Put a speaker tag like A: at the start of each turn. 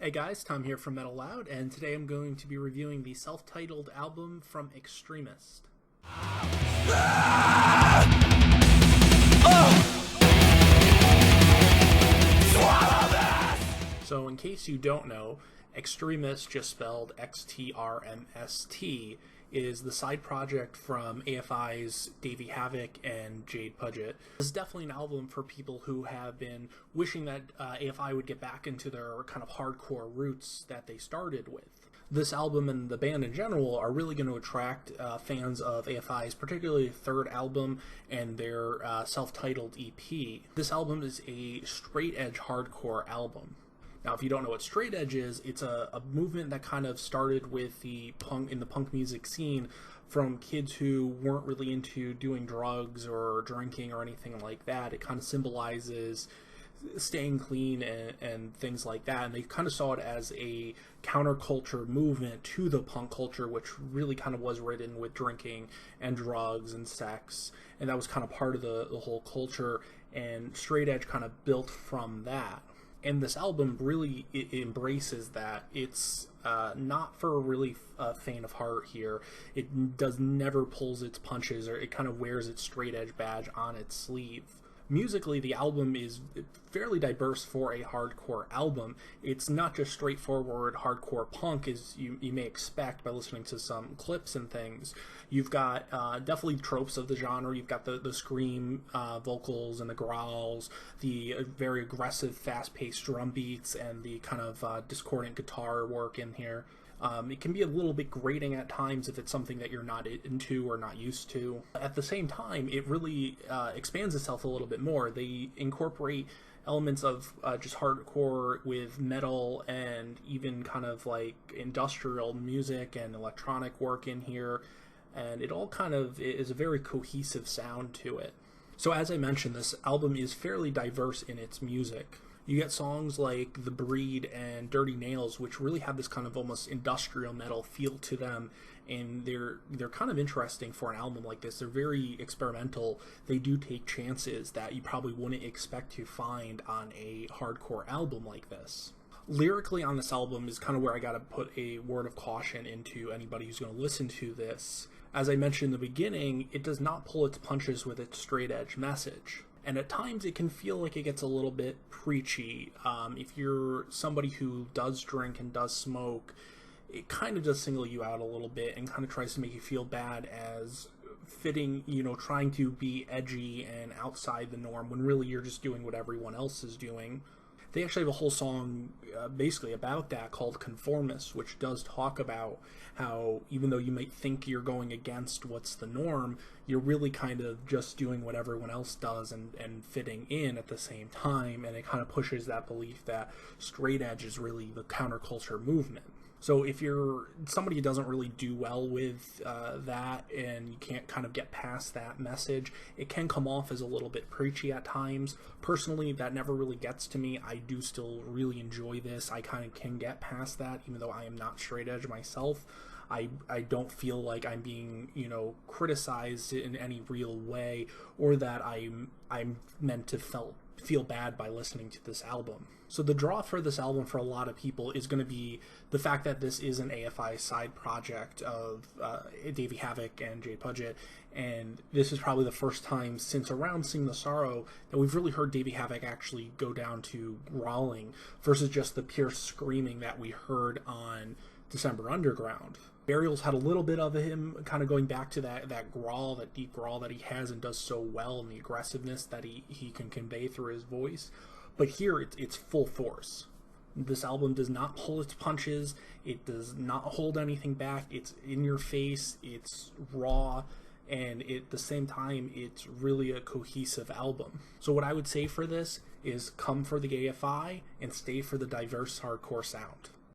A: Hey guys, Tom here from Metalloud, and today I'm going to be reviewing the self-titled album from XTRMST. So in case you don't know, XTRMST, just spelled XTRMST, is the side project from AFI's Davey, Havok, and Jade, Puget. This is definitely an album for people who have been wishing that AFI would get back into their kind of hardcore roots that they started with. This album and the band in general are really going to attract fans of AFI's particularly third album and their self-titled EP. This album is a straight-edge hardcore album. Now, if you don't know what straight edge is, it's a movement that kind of started with the punk music scene from kids who weren't really into doing drugs or drinking or anything like that. It kind of symbolizes staying clean and things like that, and they kind of saw it as a counterculture movement to the punk culture, which really kind of was ridden with drinking and drugs and sex, and that was kind of part of the whole culture, and straight edge kind of built from that. And this album really embraces that. It's not for really faint of heart here. It never pulls its punches, or it kind of wears its straight edge badge on its sleeve. Musically, the album is fairly diverse for a hardcore album. It's not just straightforward hardcore punk as you may expect by listening to some clips and things. You've got definitely tropes of the genre. You've got the scream vocals and the growls, the very aggressive fast-paced drum beats, and the kind of discordant guitar work in here. It can be a little bit grating at times if it's something that you're not into or not used to. At the same time, it really expands itself a little bit more. They incorporate elements of just hardcore with metal and even kind of like industrial music and electronic work in here, and it all kind of is a very cohesive sound to it. So as I mentioned, this album is fairly diverse in its music. You get songs like The Breed and Dirty Nails, which really have this kind of almost industrial metal feel to them, and they're kind of interesting for an album like this. They're very experimental. They do take chances that you probably wouldn't expect to find on a hardcore album like this. Lyrically on this album is kind of where I gotta put a word of caution into anybody who's going to listen to this. As I mentioned in the beginning, it does not pull its punches with its straight edge message. And at times it can feel like it gets a little bit preachy. If you're somebody who does drink and does smoke, it kind of does single you out a little bit and kind of tries to make you feel bad as fitting, trying to be edgy and outside the norm when really you're just doing what everyone else is doing. They actually have a whole song basically about that called Conformist, which does talk about how even though you might think you're going against what's the norm, you're really kind of just doing what everyone else does and fitting in at the same time, and it kind of pushes that belief that straight edge is really the counterculture movement. So if you're somebody who doesn't really do well with that and you can't kind of get past that message, it can come off as a little bit preachy at times. Personally, that never really gets to me. I do still really enjoy this. I kind of can get past that, even though I am not straight edge myself. I don't feel like I'm being, criticized in any real way, or that I'm meant to feel bad by listening to this album. So the draw for this album for a lot of people is going to be the fact that this is an AFI side project of Davey, Havok, and Jade, Puget, and this is probably the first time since around Sing the Sorrow that we've really heard Davey Havok actually go down to growling versus just the pure screaming that we heard on December Underground. Burials had a little bit of him kind of going back to that growl, that deep growl that he has and does so well, and the aggressiveness that he can convey through his voice. But here it's full force. This album does not pull its punches. It does not hold anything back. It's in your face. It's raw. And at the same time, it's really a cohesive album. So what I would say for this is come for the AFI and stay for the diverse hardcore sound.